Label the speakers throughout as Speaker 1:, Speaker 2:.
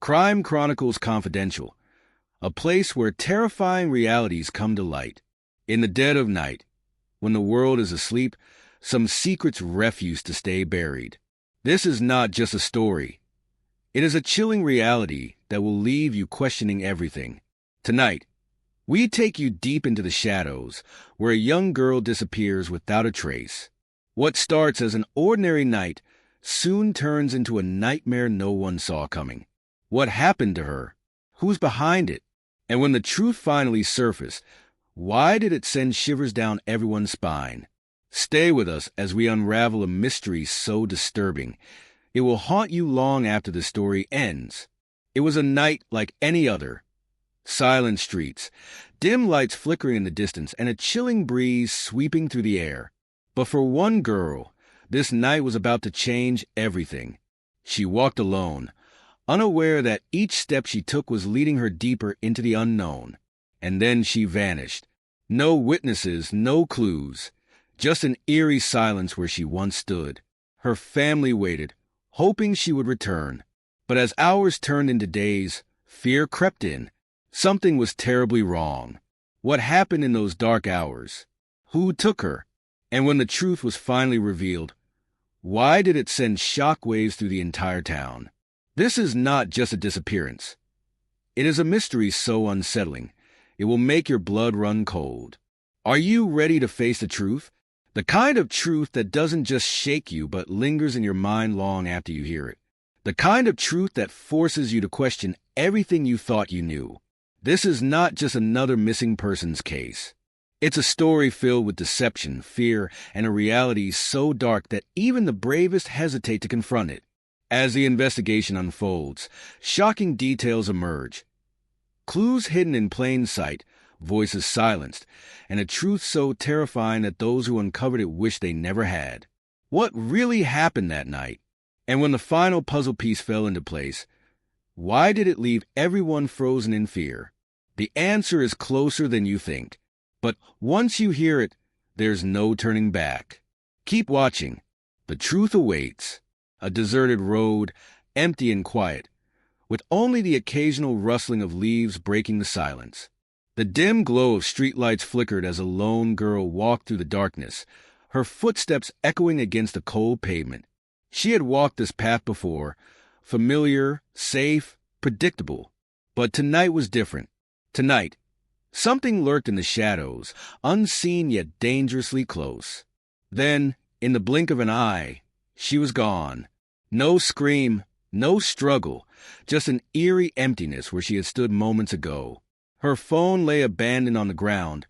Speaker 1: Crime Chronicles Confidential, a place where terrifying realities come to light. In the dead of night, when the world is asleep, some secrets refuse to stay buried. This is not just a story. It is a chilling reality that will leave you questioning everything. Tonight, we take you deep into the shadows, where a young girl disappears without a trace. What starts as an ordinary night soon turns into a nightmare no one saw coming. What happened to her? Who's behind it? And when the truth finally surfaced, why did it send shivers down everyone's spine? Stay with us as we unravel a mystery so disturbing, it will haunt you long after the story ends. It was a night like any other. Silent streets, dim lights flickering in the distance, and a chilling breeze sweeping through the air. But for one girl, this night was about to change everything. She walked alone, unaware that each step she took was leading her deeper into the unknown. And then she vanished. No witnesses, no clues, just an eerie silence where she once stood. Her family waited, hoping she would return. But as hours turned into days, fear crept in. Something was terribly wrong. What happened in those dark hours? Who took her? And when the truth was finally revealed, why did it send shockwaves through the entire town? This is not just a disappearance. It is a mystery so unsettling, it will make your blood run cold. Are you ready to face the truth? The kind of truth that doesn't just shake you but lingers in your mind long after you hear it. The kind of truth that forces you to question everything you thought you knew. This is not just another missing persons case. It's a story filled with deception, fear, and a reality so dark that even the bravest hesitate to confront it. As the investigation unfolds, shocking details emerge. Clues hidden in plain sight, voices silenced, and a truth so terrifying that those who uncovered it wish they never had. What really happened that night? And when the final puzzle piece fell into place, why did it leave everyone frozen in fear? The answer is closer than you think. But once you hear it, there's no turning back. Keep watching. The truth awaits. A deserted road, empty and quiet, with only the occasional rustling of leaves breaking the silence. The dim glow of streetlights flickered as a lone girl walked through the darkness, her footsteps echoing against the cold pavement. She had walked this path before, familiar, safe, predictable. But tonight was different. Tonight, something lurked in the shadows, unseen yet dangerously close. Then, in the blink of an eye, she was gone. No scream, no struggle, just an eerie emptiness where she had stood moments ago. Her phone lay abandoned on the ground,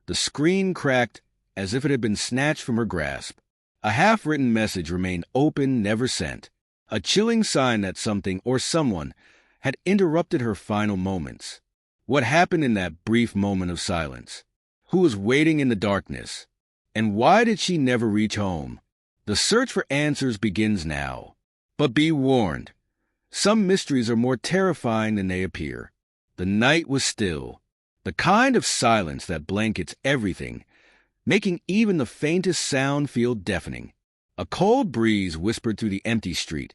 Speaker 1: the screen cracked as if it had been snatched from her grasp. A half-written message remained open, never sent, a chilling sign that something or someone had interrupted her final moments. What happened in that brief moment of silence? Who was waiting in the darkness? And why did she never reach home? The search for answers begins now. But be warned, some mysteries are more terrifying than they appear. The night was still, the kind of silence that blankets everything, making even the faintest sound feel deafening. A cold breeze whispered through the empty street,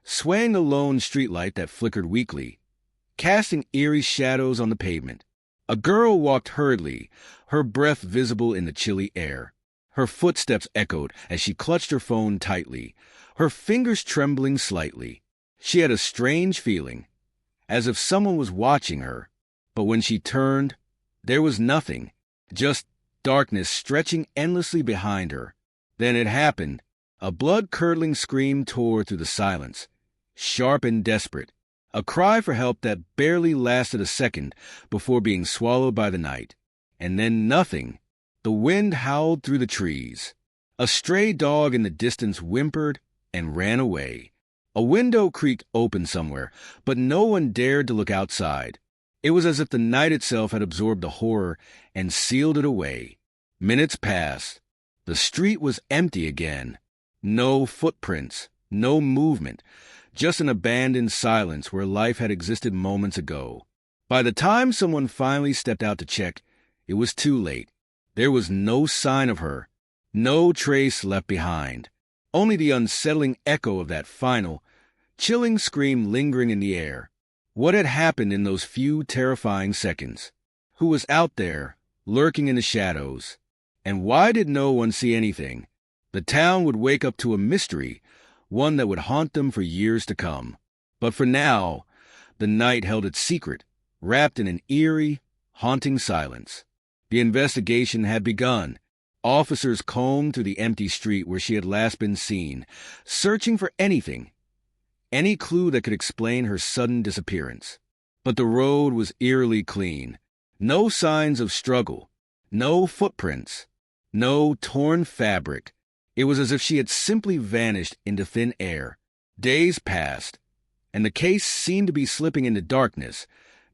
Speaker 1: swaying the lone streetlight that flickered weakly, casting eerie shadows on the pavement. A girl walked hurriedly, her breath visible in the chilly air. Her footsteps echoed as she clutched her phone tightly, her fingers trembling slightly. She had a strange feeling, as if someone was watching her. But when she turned, there was nothing, just darkness stretching endlessly behind her. Then it happened. A blood-curdling scream tore through the silence, sharp and desperate. A cry for help that barely lasted a second before being swallowed by the night. And then nothing. The wind howled through the trees. A stray dog in the distance whimpered and ran away. A window creaked open somewhere, but no one dared to look outside. It was as if the night itself had absorbed the horror and sealed it away. Minutes passed. The street was empty again. No footprints, no movement, just an abandoned silence where life had existed moments ago. By the time someone finally stepped out to check, it was too late. There was no sign of her, no trace left behind. Only the unsettling echo of that final, chilling scream lingering in the air. What had happened in those few terrifying seconds? Who was out there, lurking in the shadows? And why did no one see anything? The town would wake up to a mystery, one that would haunt them for years to come. But for now, the night held its secret, wrapped in an eerie, haunting silence. The investigation had begun. Officers combed through the empty street where she had last been seen, searching for anything, any clue that could explain her sudden disappearance. But the road was eerily clean. No signs of struggle, no footprints, no torn fabric. It was as if she had simply vanished into thin air. Days passed, and the case seemed to be slipping into darkness,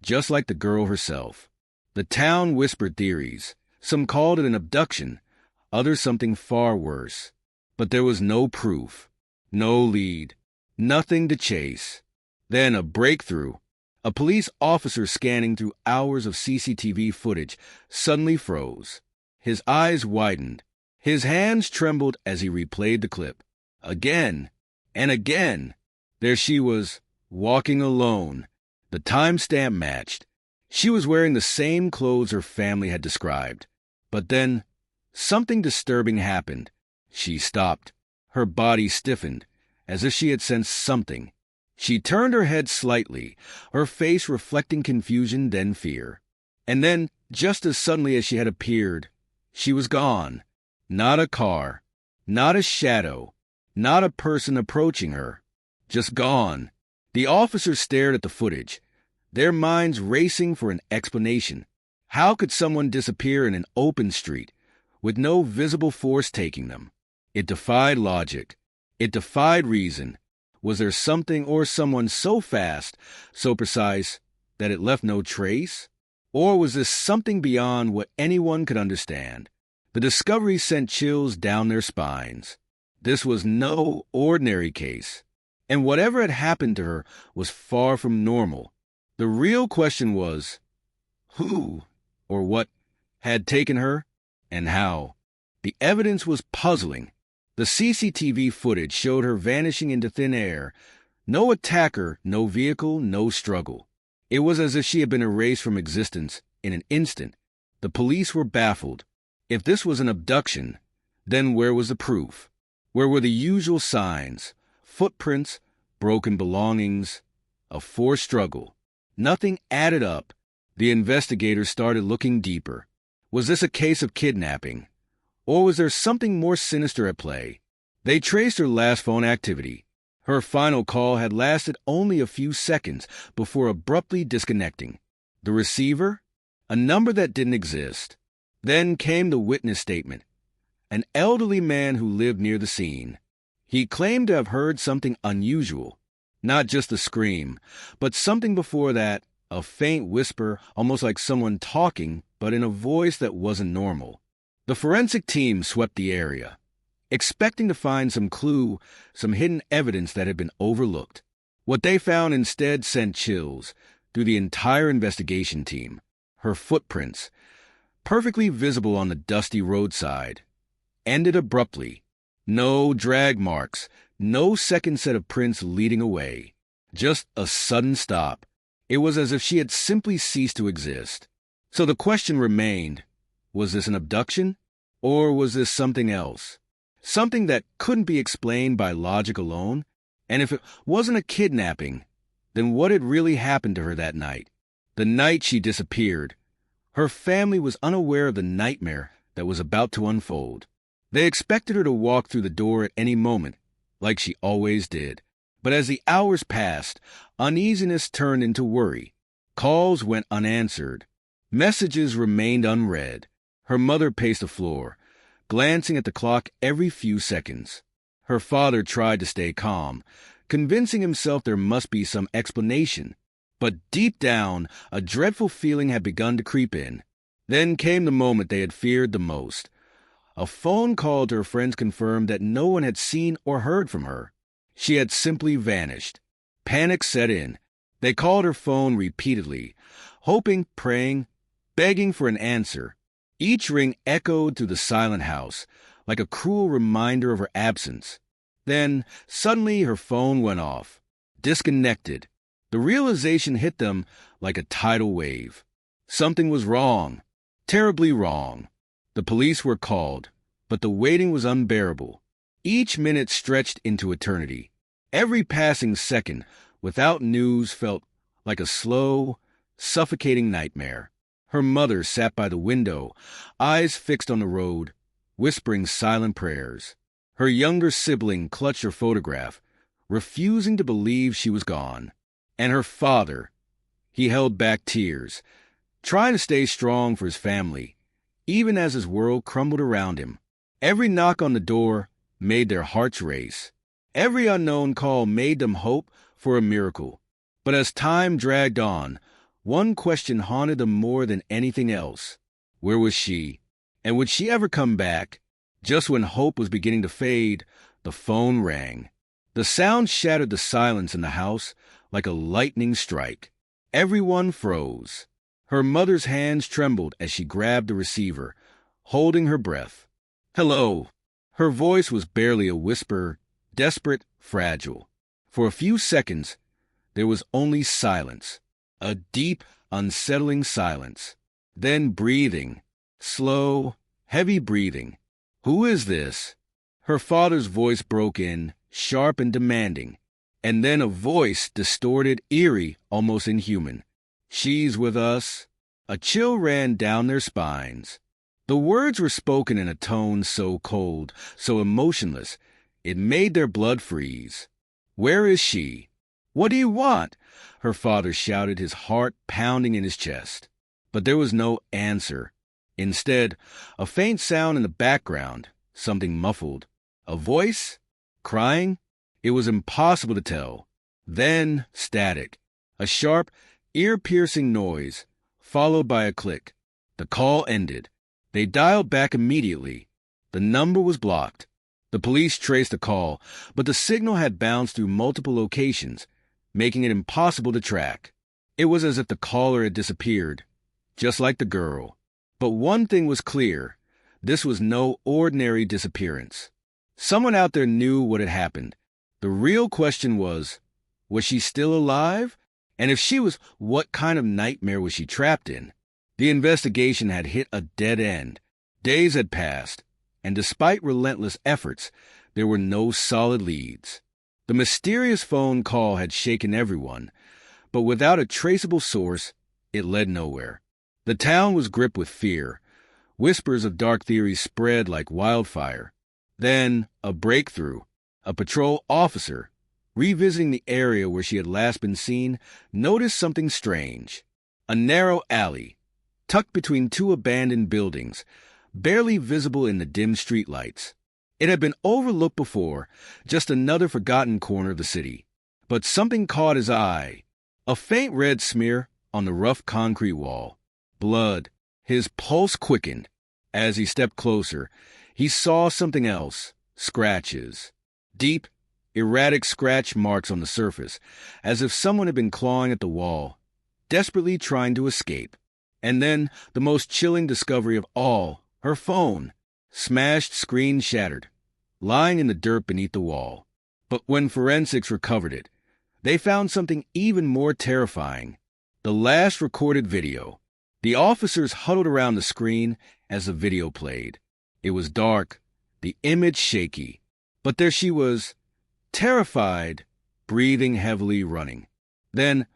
Speaker 1: just like the girl herself. The town whispered theories. Some called it an abduction, others something far worse. But there was no proof, no lead, nothing to chase. Then a breakthrough. A police officer scanning through hours of CCTV footage suddenly froze. His eyes widened. His hands trembled as he replayed the clip. Again and again. There she was, walking alone. The timestamp matched. She was wearing the same clothes her family had described. But then, something disturbing happened. She stopped. Her body stiffened, as if she had sensed something. She turned her head slightly, her face reflecting confusion, then fear. And then, just as suddenly as she had appeared, she was gone. Not a car, not a shadow, not a person approaching her. Just gone. The officers stared at the footage, their minds racing for an explanation. How could someone disappear in an open street, with no visible force taking them? It defied logic. It defied reason. Was there something or someone so fast, so precise, that it left no trace? Or was this something beyond what anyone could understand? The discovery sent chills down their spines. This was no ordinary case. And whatever had happened to her was far from normal. The real question was, who or what had taken her and how? The evidence was puzzling. The CCTV footage showed her vanishing into thin air. No attacker, no vehicle, no struggle. It was as if she had been erased from existence in an instant. The police were baffled. If this was an abduction, then where was the proof? Where were the usual signs, footprints, broken belongings, a forced struggle? Nothing added up. The investigators started looking deeper. Was this a case of kidnapping? Or was there something more sinister at play? They traced her last phone activity. Her final call had lasted only a few seconds before abruptly disconnecting. The receiver? A number that didn't exist. Then came the witness statement. An elderly man who lived near the scene. He claimed to have heard something unusual. Not just a scream, but something before that, a faint whisper, almost like someone talking, but in a voice that wasn't normal. The forensic team swept the area, expecting to find some clue, some hidden evidence that had been overlooked. What they found instead sent chills through the entire investigation team. Her footprints, perfectly visible on the dusty roadside, ended abruptly. No drag marks, no second set of prints leading away. Just a sudden stop. It was as if she had simply ceased to exist. So the question remained, was this an abduction? Or was this something else? Something that couldn't be explained by logic alone? And if it wasn't a kidnapping, then what had really happened to her that night? The night she disappeared. Her family was unaware of the nightmare that was about to unfold. They expected her to walk through the door at any moment, like she always did. But as the hours passed, uneasiness turned into worry. Calls went unanswered. Messages remained unread. Her mother paced the floor, glancing at the clock every few seconds. Her father tried to stay calm, convincing himself there must be some explanation. But deep down, a dreadful feeling had begun to creep in. Then came the moment they had feared the most. A phone call to her friends confirmed that no one had seen or heard from her. She had simply vanished. Panic set in. They called her phone repeatedly, hoping, praying, begging for an answer. Each ring echoed through the silent house, like a cruel reminder of her absence. Then, suddenly, her phone went off. Disconnected. The realization hit them like a tidal wave. Something was wrong, terribly wrong. The police were called, but the waiting was unbearable. Each minute stretched into eternity. Every passing second without news felt like a slow, suffocating nightmare. Her mother sat by the window, eyes fixed on the road, whispering silent prayers. Her younger sibling clutched her photograph, refusing to believe she was gone. And her father, he held back tears, trying to stay strong for his family, even as his world crumbled around him. Every knock on the door made their hearts race. Every unknown call made them hope for a miracle. But as time dragged on, one question haunted them more than anything else. Where was she? And would she ever come back? Just when hope was beginning to fade, the phone rang. The sound shattered the silence in the house like a lightning strike. Everyone froze. Her mother's hands trembled as she grabbed the receiver, holding her breath. "Hello." Her voice was barely a whisper, desperate, fragile. For a few seconds, there was only silence. A deep, unsettling silence. Then breathing. Slow, heavy breathing. "Who is this?" Her father's voice broke in, sharp and demanding. And then a voice, distorted, eerie, almost inhuman. "She's with us." A chill ran down their spines. The words were spoken in a tone so cold, so emotionless, it made their blood freeze. "Where is she?" "What do you want?" her father shouted, his heart pounding in his chest. But there was no answer. Instead, a faint sound in the background, something muffled. A voice? Crying? It was impossible to tell. Then static. A sharp, ear-piercing noise, followed by a click. The call ended. They dialed back immediately. The number was blocked. The police traced the call, but the signal had bounced through multiple locations, making it impossible to track. It was as if the caller had disappeared, just like the girl. But one thing was clear. This was no ordinary disappearance. Someone out there knew what had happened. The real question was she still alive? And if she was, what kind of nightmare was she trapped in? The investigation had hit a dead end. Days had passed, and despite relentless efforts, there were no solid leads. The mysterious phone call had shaken everyone, but without a traceable source, it led nowhere. The town was gripped with fear. Whispers of dark theories spread like wildfire. Then, a breakthrough. A patrol officer, revisiting the area where she had last been seen, noticed something strange. A narrow alley, tucked between two abandoned buildings, barely visible in the dim streetlights. It had been overlooked before, just another forgotten corner of the city. But something caught his eye. A faint red smear on the rough concrete wall. Blood. His pulse quickened. As he stepped closer, he saw something else. Scratches. Deep, erratic scratch marks on the surface, as if someone had been clawing at the wall, desperately trying to escape. And then, the most chilling discovery of all, her phone. Smashed screen shattered, lying in the dirt beneath the wall. But when forensics recovered it, they found something even more terrifying. The last recorded video. The officers huddled around the screen as the video played. It was dark, the image shaky. But there she was, terrified, breathing heavily, running. Then,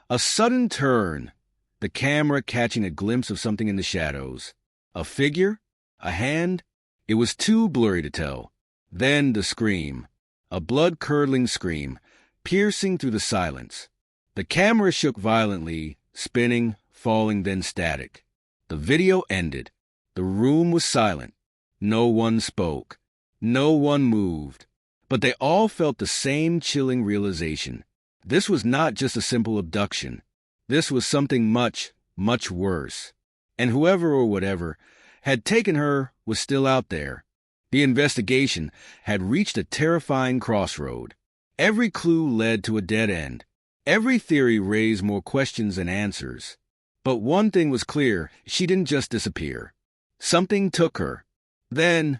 Speaker 1: a sudden turn, the camera catching a glimpse of something in the shadows. A figure? A hand? It was too blurry to tell. Then the scream, a blood-curdling scream, piercing through the silence. The camera shook violently, spinning, falling, then static. The video ended. The room was silent. No one spoke. No one moved. But they all felt the same chilling realization. This was not just a simple abduction. This was something much, much worse. And whoever or whatever had taken her was still out there. The investigation had reached a terrifying crossroad. Every clue led to a dead end. Every theory raised more questions than answers. But one thing was clear, she didn't just disappear. Something took her. Then,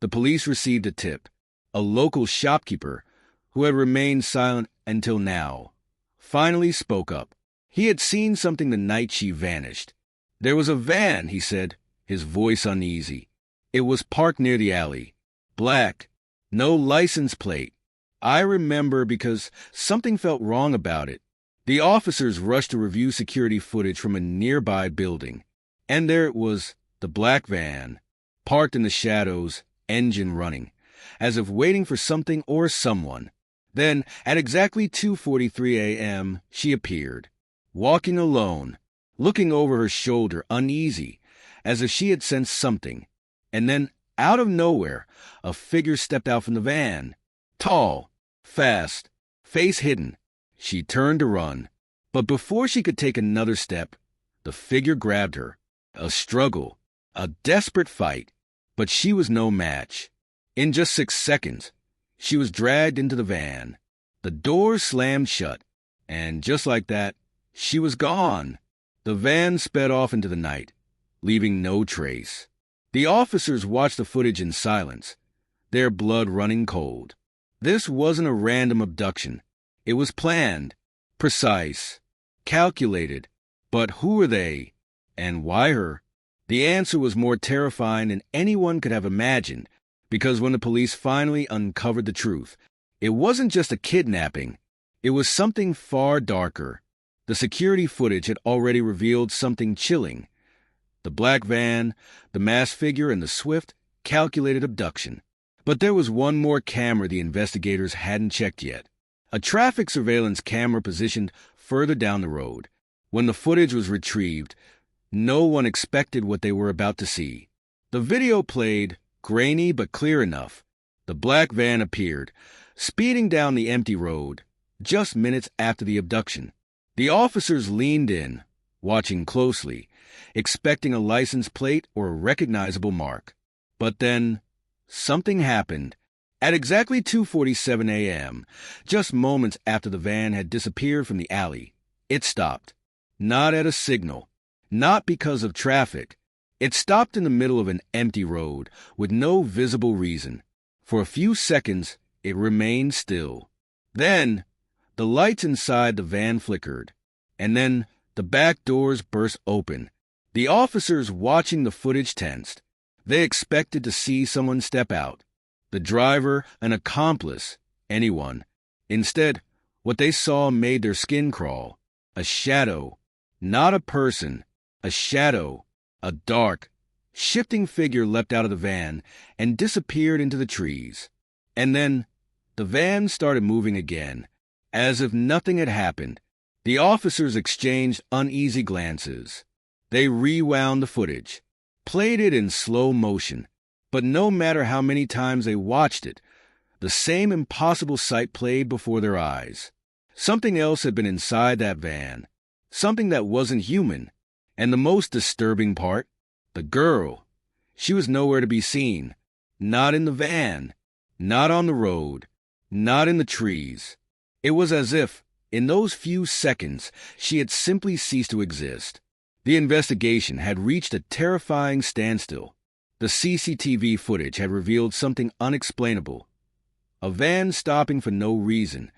Speaker 1: the police received a tip. A local shopkeeper, who had remained silent until now, finally spoke up. He had seen something the night she vanished. "There was a van," he said, his voice uneasy. "It was parked near the alley. Black. No license plate. I remember because something felt wrong about it." The officers rushed to review security footage from a nearby building. And there it was, the black van, parked in the shadows, engine running, as if waiting for something or someone. Then, at exactly 2:43 a.m., she appeared, walking alone, looking over her shoulder, uneasy, as if she had sensed something. And then, out of nowhere, a figure stepped out from the van. Tall, fast, face hidden. She turned to run. But before she could take another step, the figure grabbed her. A struggle, a desperate fight. But she was no match. In just 6 seconds, she was dragged into the van. The doors slammed shut. And just like that, she was gone. The van sped off into the night, leaving no trace. The officers watched the footage in silence, their blood running cold. This wasn't a random abduction. It was planned, precise, calculated. But who were they? And why her? The answer was more terrifying than anyone could have imagined, because when the police finally uncovered the truth, it wasn't just a kidnapping. It was something far darker. The security footage had already revealed something chilling. The black van, the masked figure, and the swift, calculated abduction. But there was one more camera the investigators hadn't checked yet. A traffic surveillance camera positioned further down the road. When the footage was retrieved, no one expected what they were about to see. The video played, grainy but clear enough. The black van appeared, speeding down the empty road, just minutes after the abduction. The officers leaned in, watching closely, expecting a license plate or a recognizable mark. But then, something happened. At exactly 2:47 a.m., just moments after the van had disappeared from the alley, it stopped. Not at a signal. Not because of traffic. It stopped in the middle of an empty road, with no visible reason. For a few seconds, it remained still. Then, the lights inside the van flickered. And then, the back doors burst open. The officers watching the footage tensed. They expected to see someone step out. The driver, an accomplice, anyone. Instead, what they saw made their skin crawl. A shadow. Not a person. A shadow. A dark, shifting figure leapt out of the van and disappeared into the trees. And then, the van started moving again, as if nothing had happened. The officers exchanged uneasy glances. They rewound the footage, played it in slow motion. But no matter how many times they watched it, the same impossible sight played before their eyes. Something else had been inside that van. Something that wasn't human. And the most disturbing part, the girl. She was nowhere to be seen. Not in the van. Not on the road. Not in the trees. It was as if, in those few seconds, she had simply ceased to exist. The investigation had reached a terrifying standstill. The CCTV footage had revealed something unexplainable. A van stopping for no reason,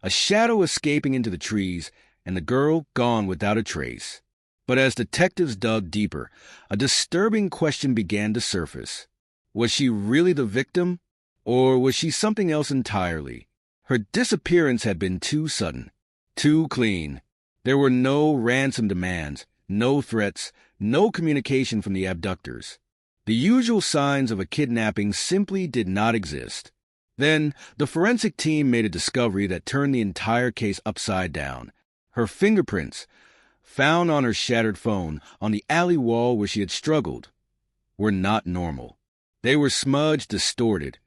Speaker 1: a shadow escaping into the trees, and the girl gone without a trace. But as detectives dug deeper, a disturbing question began to surface. Was she really the victim, or was she something else entirely? Her disappearance had been too sudden, too clean. There were no ransom demands, no threats, no communication from the abductors. The usual signs of a kidnapping simply did not exist. Then, the forensic team made a discovery that turned the entire case upside down. Her fingerprints, found on her shattered phone on the alley wall where she had struggled, were not normal. They were smudged, distorted,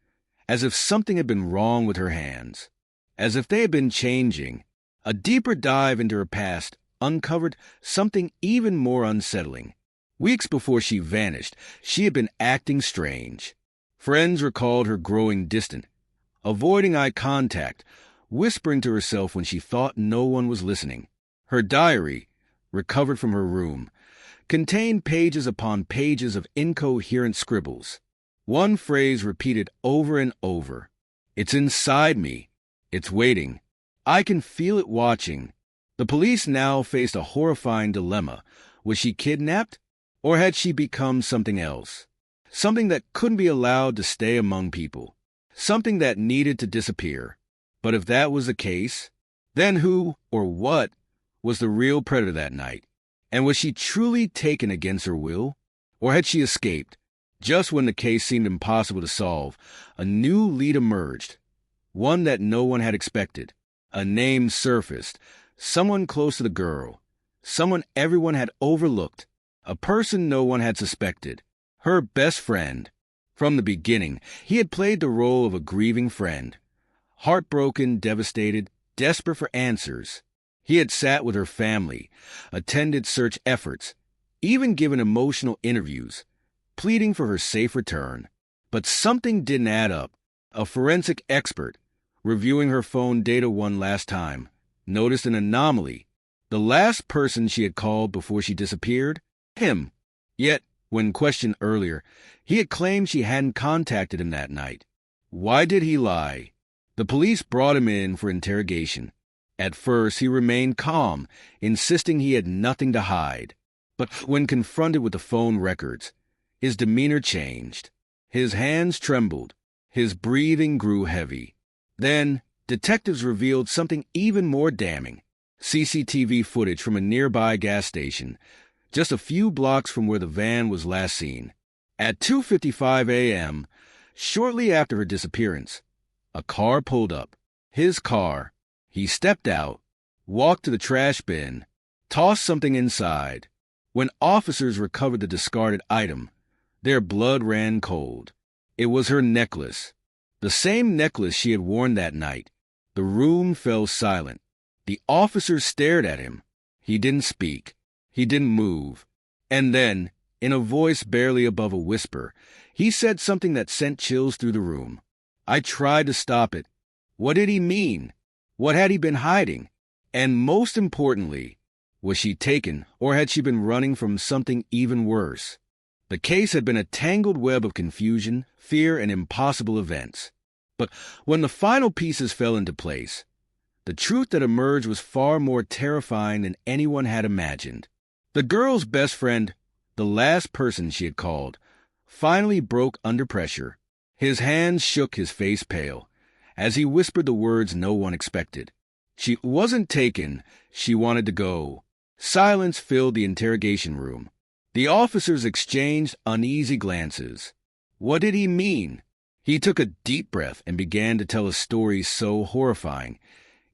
Speaker 1: as if something had been wrong with her hands, as if they had been changing. A deeper dive into her past uncovered something even more unsettling. Weeks before she vanished, she had been acting strange. Friends recalled her growing distant, avoiding eye contact, whispering to herself when she thought no one was listening. Her diary, recovered from her room, contained pages upon pages of incoherent scribbles. One phrase repeated over and over. "It's inside me. It's waiting. I can feel it watching." The police now faced a horrifying dilemma. Was she kidnapped, or had she become something else? Something that couldn't be allowed to stay among people. Something that needed to disappear. But if that was the case, then who or what was the real predator that night? And was she truly taken against her will? Or had she escaped? Just when the case seemed impossible to solve, a new lead emerged. One that no one had expected. A name surfaced. Someone close to the girl. Someone everyone had overlooked. A person no one had suspected. Her best friend. From the beginning, he had played the role of a grieving friend. Heartbroken, devastated, desperate for answers. He had sat with her family, attended search efforts, even given emotional interviews, pleading for her safe return. But something didn't add up. A forensic expert, reviewing her phone data one last time, noticed an anomaly. The last person she had called before she disappeared? Him. Yet, when questioned earlier, he had claimed she hadn't contacted him that night. Why did he lie? The police brought him in for interrogation. At first, he remained calm, insisting he had nothing to hide. But when confronted with the phone records, his demeanor changed. His hands trembled. His breathing grew heavy. Then, detectives revealed something even more damning. CCTV footage from a nearby gas station, just a few blocks from where the van was last seen. At 2:55 a.m., shortly after her disappearance, a car pulled up. His car. He stepped out, walked to the trash bin, tossed something inside. When officers recovered the discarded item, their blood ran cold. It was her necklace. The same necklace she had worn that night. The room fell silent. The officers stared at him. He didn't speak. He didn't move. And then, in a voice barely above a whisper, he said something that sent chills through the room. I tried to stop it. What did he mean? What had he been hiding? And most importantly, was she taken, or had she been running from something even worse? The case had been a tangled web of confusion, fear, and impossible events. But when the final pieces fell into place, the truth that emerged was far more terrifying than anyone had imagined. The girl's best friend, the last person she had called, finally broke under pressure. His hands shook, his face pale, as he whispered the words no one expected. She wasn't taken. She wanted to go. Silence filled the interrogation room. The officers exchanged uneasy glances. What did he mean? He took a deep breath and began to tell a story so horrifying,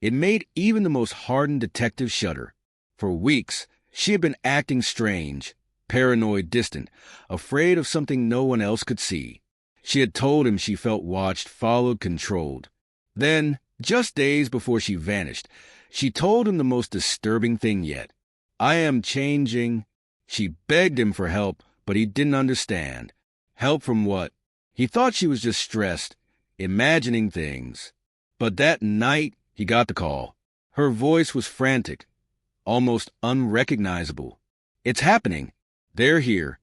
Speaker 1: it made even the most hardened detective shudder. For weeks, she had been acting strange, paranoid, distant, afraid of something no one else could see. She had told him she felt watched, followed, controlled. Then, just days before she vanished, she told him the most disturbing thing yet. I am changing. She begged him for help, but he didn't understand. Help from what? He thought she was just stressed, imagining things. But that night, he got the call. Her voice was frantic, almost unrecognizable. It's happening. They're here.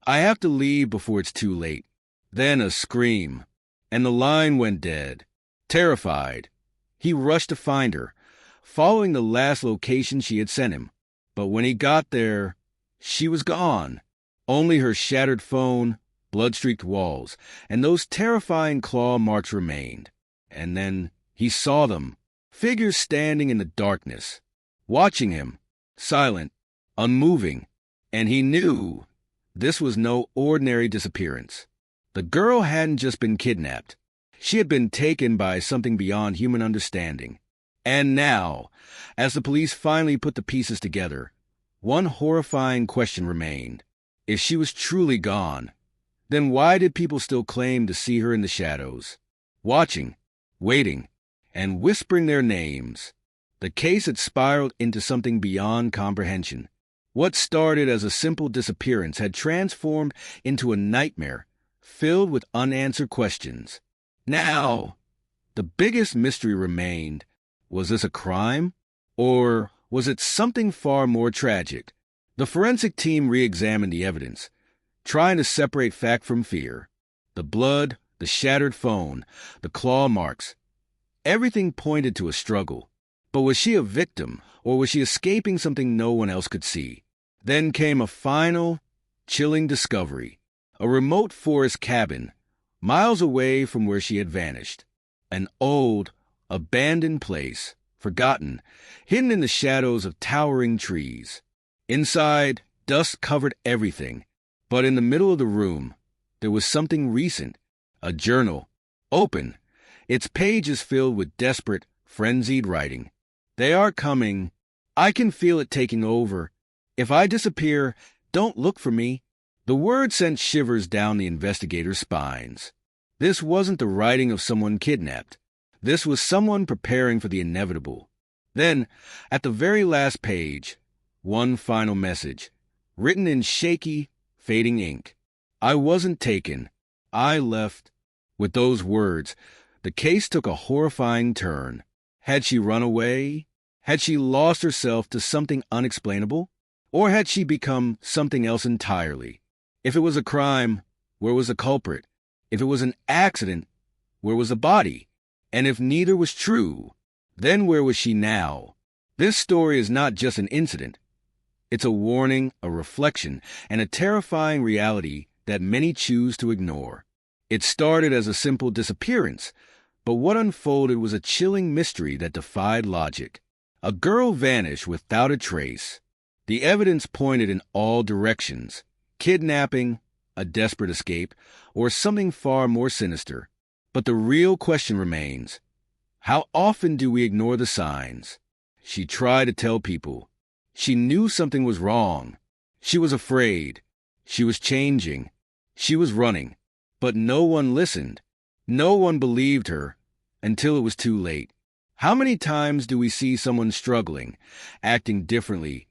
Speaker 1: I have to leave before it's too late. Then a scream, and the line went dead. Terrified, he rushed to find her, following the last location she had sent him. But when he got there, she was gone. Only her shattered phone, blood-streaked walls, and those terrifying claw marks remained. And then he saw them, figures standing in the darkness, watching him, silent, unmoving. And he knew this was no ordinary disappearance. The girl hadn't just been kidnapped. She had been taken by something beyond human understanding. And now, as the police finally put the pieces together, one horrifying question remained. If she was truly gone, then why did people still claim to see her in the shadows, watching, waiting, and whispering their names? The case had spiraled into something beyond comprehension. What started as a simple disappearance had transformed into a nightmare filled with unanswered questions. Now, the biggest mystery remained. Was this a crime? Or was it something far more tragic? The forensic team re-examined the evidence, trying to separate fact from fear. The blood, the shattered phone, the claw marks. Everything pointed to a struggle. But was she a victim, or was she escaping something no one else could see? Then came a final, chilling discovery. A remote forest cabin, miles away from where she had vanished. An old, abandoned place, forgotten, hidden in the shadows of towering trees. Inside, dust covered everything, but in the middle of the room, there was something recent, a journal, open, its pages filled with desperate, frenzied writing. They are coming. I can feel it taking over. If I disappear, don't look for me. The words sent shivers down the investigators' spines. This wasn't the writing of someone kidnapped. This was someone preparing for the inevitable. Then, at the very last page, one final message, written in shaky, fading ink. I wasn't taken. I left. With those words, the case took a horrifying turn. Had she run away? Had she lost herself to something unexplainable? Or had she become something else entirely? If it was a crime, where was the culprit? If it was an accident, where was the body? And if neither was true, then where was she now? This story is not just an incident. It's a warning, a reflection, and a terrifying reality that many choose to ignore. It started as a simple disappearance, but what unfolded was a chilling mystery that defied logic. A girl vanished without a trace. The evidence pointed in all directions. Kidnapping, a desperate escape, or something far more sinister. But the real question remains, how often do we ignore the signs? She tried to tell people. She knew something was wrong. She was afraid. She was changing. She was running. But no one listened. No one believed her until it was too late. How many times do we see someone struggling, acting differently,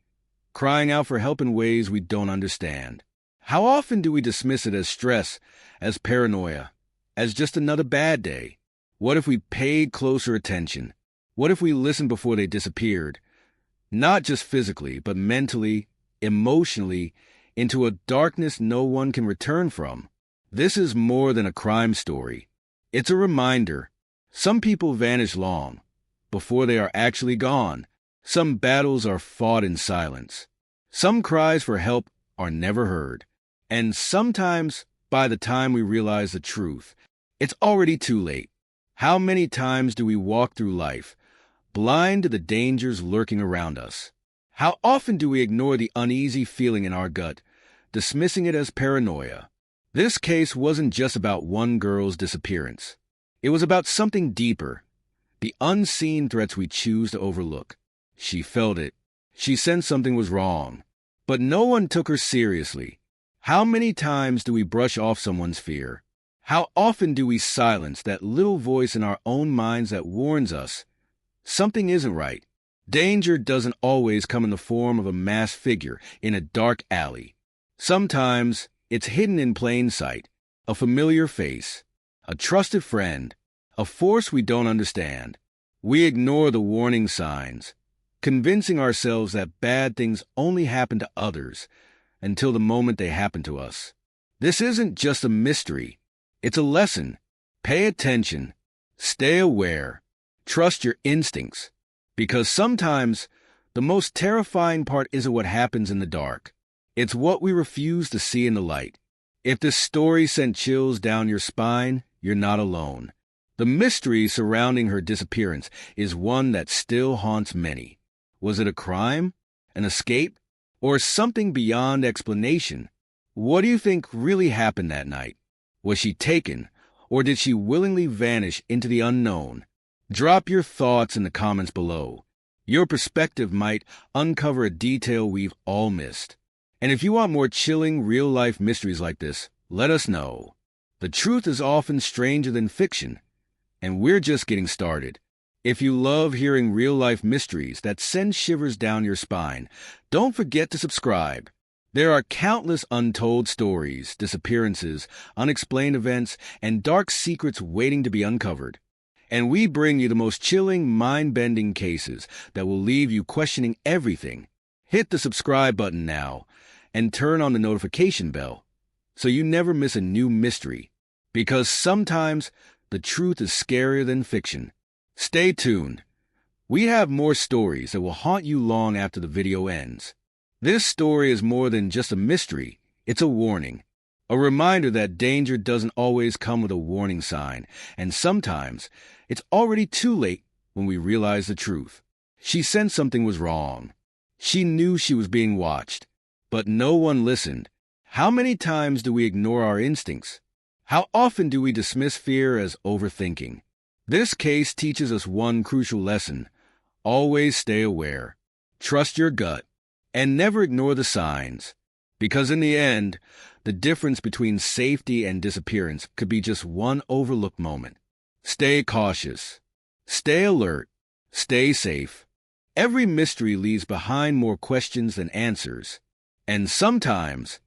Speaker 1: crying out for help in ways we don't understand? How often do we dismiss it as stress, as paranoia, as just another bad day? What if we paid closer attention? What if we listened before they disappeared? Not just physically, but mentally, emotionally, into a darkness no one can return from. This is more than a crime story. It's a reminder. Some people vanish long, before they are actually gone. Some battles are fought in silence. Some cries for help are never heard. And sometimes, by the time we realize the truth, it's already too late. How many times do we walk through life, blind to the dangers lurking around us? How often do we ignore the uneasy feeling in our gut, dismissing it as paranoia? This case wasn't just about one girl's disappearance. It was about something deeper, the unseen threats we choose to overlook. She felt it. She sensed something was wrong. But no one took her seriously. How many times do we brush off someone's fear? How often do we silence that little voice in our own minds that warns us something isn't right? Danger doesn't always come in the form of a masked figure in a dark alley. Sometimes it's hidden in plain sight, a familiar face, a trusted friend, a force we don't understand. We ignore the warning signs, convincing ourselves that bad things only happen to others until the moment they happen to us. This isn't just a mystery. It's a lesson. Pay attention. Stay aware. Trust your instincts. Because sometimes the most terrifying part isn't what happens in the dark. It's what we refuse to see in the light. If this story sent chills down your spine, you're not alone. The mystery surrounding her disappearance is one that still haunts many. Was it a crime? An escape? Or something beyond explanation? What do you think really happened that night? Was she taken, or did she willingly vanish into the unknown? Drop your thoughts in the comments below. Your perspective might uncover a detail we've all missed. And if you want more chilling, real-life mysteries like this, let us know. The truth is often stranger than fiction, and we're just getting started. If you love hearing real-life mysteries that send shivers down your spine, don't forget to subscribe. There are countless untold stories, disappearances, unexplained events, and dark secrets waiting to be uncovered. And we bring you the most chilling, mind-bending cases that will leave you questioning everything. Hit the subscribe button now and turn on the notification bell so you never miss a new mystery. Because sometimes the truth is scarier than fiction. Stay tuned. We have more stories that will haunt you long after the video ends. This story is more than just a mystery, it's a warning. A reminder that danger doesn't always come with a warning sign, and sometimes it's already too late when we realize the truth. She sensed something was wrong. She knew she was being watched, but no one listened. How many times do we ignore our instincts? How often do we dismiss fear as overthinking? This case teaches us one crucial lesson. Always stay aware. Trust your gut, and never ignore the signs. Because in the end, the difference between safety and disappearance could be just one overlooked moment. Stay cautious. Stay alert. Stay safe. Every mystery leaves behind more questions than answers. And sometimes,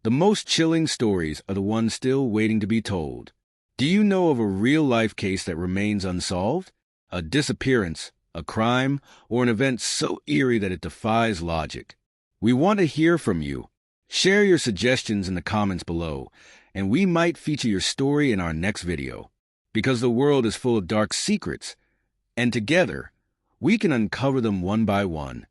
Speaker 1: the most chilling stories are the ones still waiting to be told. Do you know of a real-life case that remains unsolved? A disappearance, a crime, or an event so eerie that it defies logic? We want to hear from you. Share your suggestions in the comments below, and we might feature your story in our next video. Because the world is full of dark secrets, and together, we can uncover them one by one.